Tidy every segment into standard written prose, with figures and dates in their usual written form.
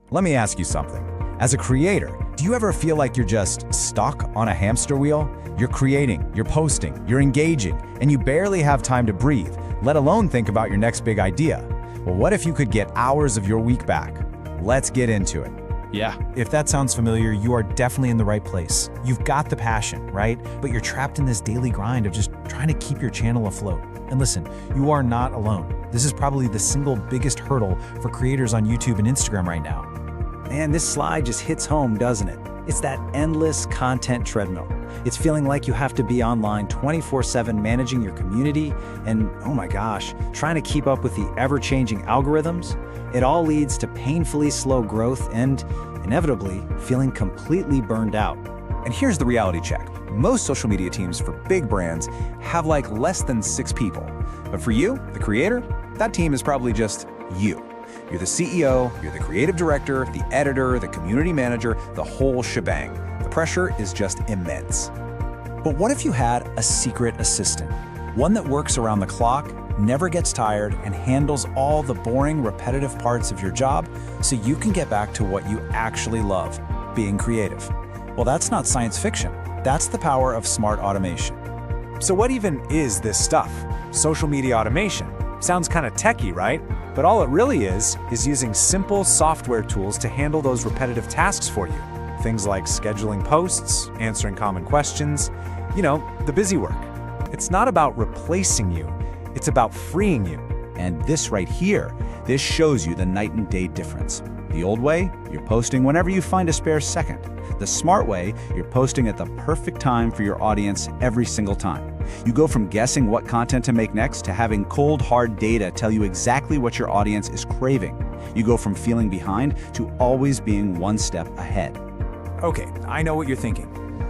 Let me ask you something. As a creator, do you ever feel like you're just stuck on a hamster wheel? You're creating, you're posting, you're engaging, and you barely have time to breathe, let alone think about your next big idea. Well, what if you could get hours of your week back? Let's get into it. Yeah, if that sounds familiar, you are definitely in the right place. You've got the passion, right? But you're trapped in this daily grind of just trying to keep your channel afloat. And listen, you are not alone. This is probably the single biggest hurdle for creators on YouTube and Instagram right now. Man, this slide just hits home, doesn't it? It's that endless content treadmill. It's feeling like you have to be online 24/7 managing your community and, oh my gosh, trying to keep up with the ever-changing algorithms. It all leads to painfully slow growth and, inevitably, feeling completely burned out. And here's the reality check. Most social media teams for big brands have like less than 6 people. But for you, the creator, that team is probably just you. You're the CEO, you're the creative director, the editor, the community manager, the whole shebang. The pressure is just immense. But what if you had a secret assistant? One that works around the clock, never gets tired, and handles all the boring, repetitive parts of your job so you can get back to what you actually love, being creative. Well, that's not science fiction. That's the power of smart automation. So what even is this stuff? Social media automation. Sounds kind of techy, right? But all it really is using simple software tools to handle those repetitive tasks for you. Things like scheduling posts, answering common questions, the busy work. It's not about replacing you, it's about freeing you. And this right here, this shows you the night and day difference. The old way, you're posting whenever you find a spare second. The smart way, you're posting at the perfect time for your audience every single time. You go from guessing what content to make next to having cold, hard data tell you exactly what your audience is craving. You go from feeling behind to always being one step ahead. Okay, I know what you're thinking.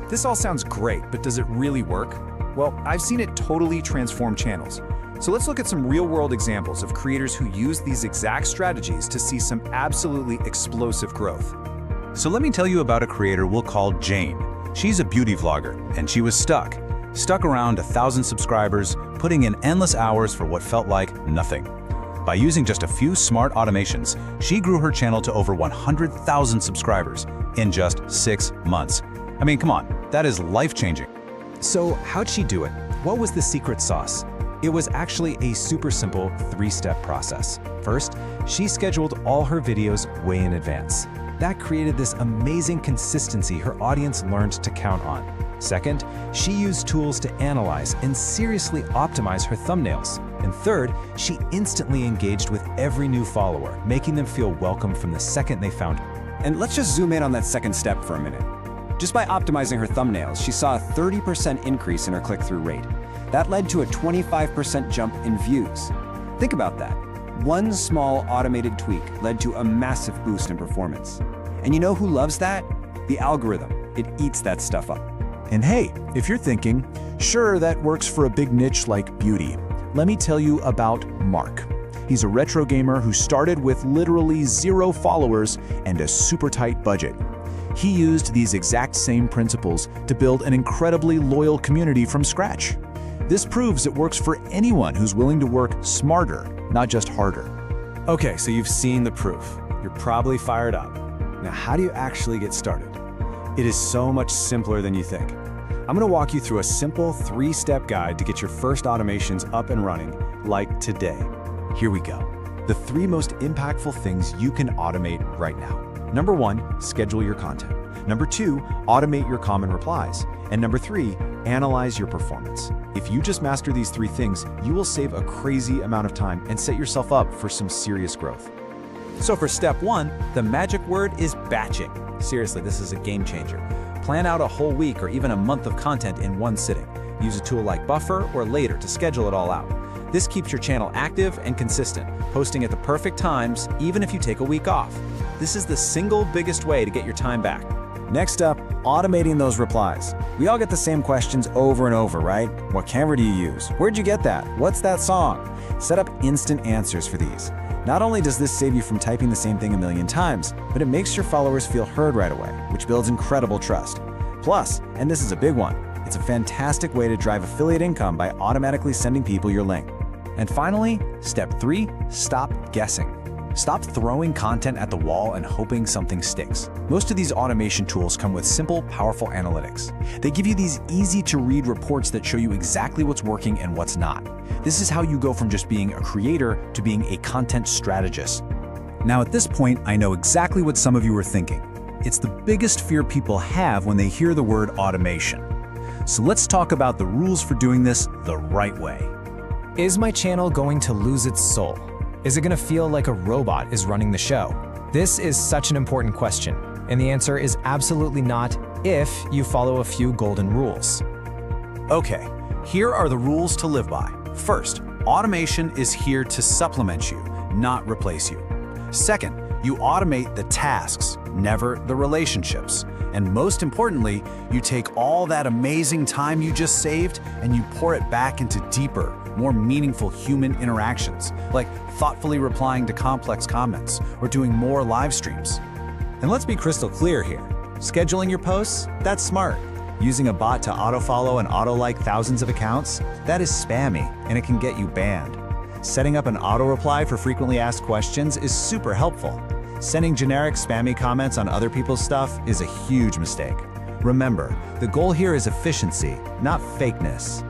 This all sounds great, but does it really work? Well, I've seen it totally transform channels. So let's look at some real-world examples of creators who use these exact strategies to see some absolutely explosive growth. So let me tell you about a creator we'll call Jane. She's a beauty vlogger, and she was stuck around 1,000 subscribers, putting in endless hours for what felt like nothing. By using just a few smart automations, she grew her channel to over 100,000 subscribers in just 6 months. I mean, come on, that is life-changing. So how'd she do it? What was the secret sauce? It was actually a super simple 3-step process. First, she scheduled all her videos way in advance. That created this amazing consistency her audience learned to count on. Second, she used tools to analyze and seriously optimize her thumbnails. And third, she instantly engaged with every new follower, making them feel welcome from the second they found her. And let's just zoom in on that second step for a minute. Just by optimizing her thumbnails, she saw a 30% increase in her click-through rate. That led to a 25% jump in views. Think about that. One small automated tweak led to a massive boost in performance. And you know who loves that? The algorithm. It eats that stuff up. And hey, if you're thinking, sure, that works for a big niche like beauty, let me tell you about Mark. He's a retro gamer who started with literally 0 followers and a super tight budget. He used these exact same principles to build an incredibly loyal community from scratch. This proves it works for anyone who's willing to work smarter, not just harder. Okay, so you've seen the proof. You're probably fired up. Now, how do you actually get started? It is so much simpler than you think. I'm going to walk you through a simple 3-step guide to get your first automations up and running, like today. Here we go. The 3 most impactful things you can automate right now. Number 1, schedule your content. Number 2, automate your common replies. And number 3, analyze your performance. If you just master these 3 things, you will save a crazy amount of time and set yourself up for some serious growth. So for step 1, the magic word is batching. Seriously, this is a game changer. Plan out a whole week or even a month of content in one sitting. Use a tool like Buffer or Later to schedule it all out. This keeps your channel active and consistent, posting at the perfect times, even if you take a week off. This is the single biggest way to get your time back. Next up, automating those replies. We all get the same questions over and over, right? What camera do you use? Where'd you get that? What's that song? Set up instant answers for these. Not only does this save you from typing the same thing a million times, but it makes your followers feel heard right away, which builds incredible trust. Plus, and this is a big one, it's a fantastic way to drive affiliate income by automatically sending people your link. And finally, step 3, stop guessing. Stop throwing content at the wall and hoping something sticks. Most of these automation tools come with simple, powerful analytics. They give you these easy-to-read reports that show you exactly what's working and what's not. This is how you go from just being a creator to being a content strategist. Now at this point, I know exactly what some of you are thinking. It's the biggest fear people have when they hear the word automation. So let's talk about the rules for doing this the right way. Is my channel going to lose its soul? Is it going to feel like a robot is running the show? This is such an important question, and the answer is absolutely not if you follow a few golden rules. Okay, here are the rules to live by. First, automation is here to supplement you, not replace you. Second, you automate the tasks, never the relationships. And most importantly, you take all that amazing time you just saved and you pour it back into deeper, more meaningful human interactions, like thoughtfully replying to complex comments or doing more live streams. And let's be crystal clear here. Scheduling your posts, that's smart. Using a bot to auto-follow and auto-like thousands of accounts, that is spammy and it can get you banned. Setting up an auto-reply for frequently asked questions is super helpful. Sending generic spammy comments on other people's stuff is a huge mistake. Remember, the goal here is efficiency, not fakeness.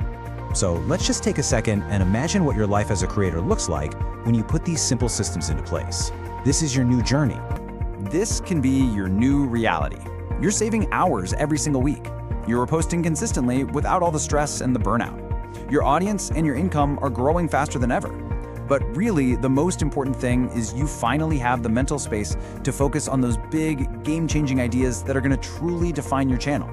So let's just take a second and imagine what your life as a creator looks like when you put these simple systems into place. This is your new journey. This can be your new reality. You're saving hours every single week. You're posting consistently without all the stress and the burnout. Your audience and your income are growing faster than ever. But really, the most important thing is you finally have the mental space to focus on those big, game-changing ideas that are going to truly define your channel.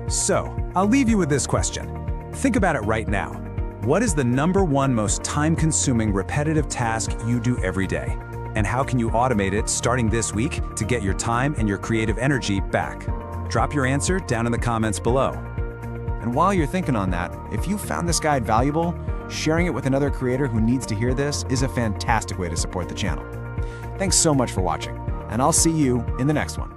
So, I'll leave you with this question. Think about it right now. What is the #1 most time-consuming repetitive task you do every day? And how can you automate it starting this week to get your time and your creative energy back? Drop your answer down in the comments below. And while you're thinking on that, if you found this guide valuable, sharing it with another creator who needs to hear this is a fantastic way to support the channel. Thanks so much for watching, and I'll see you in the next one.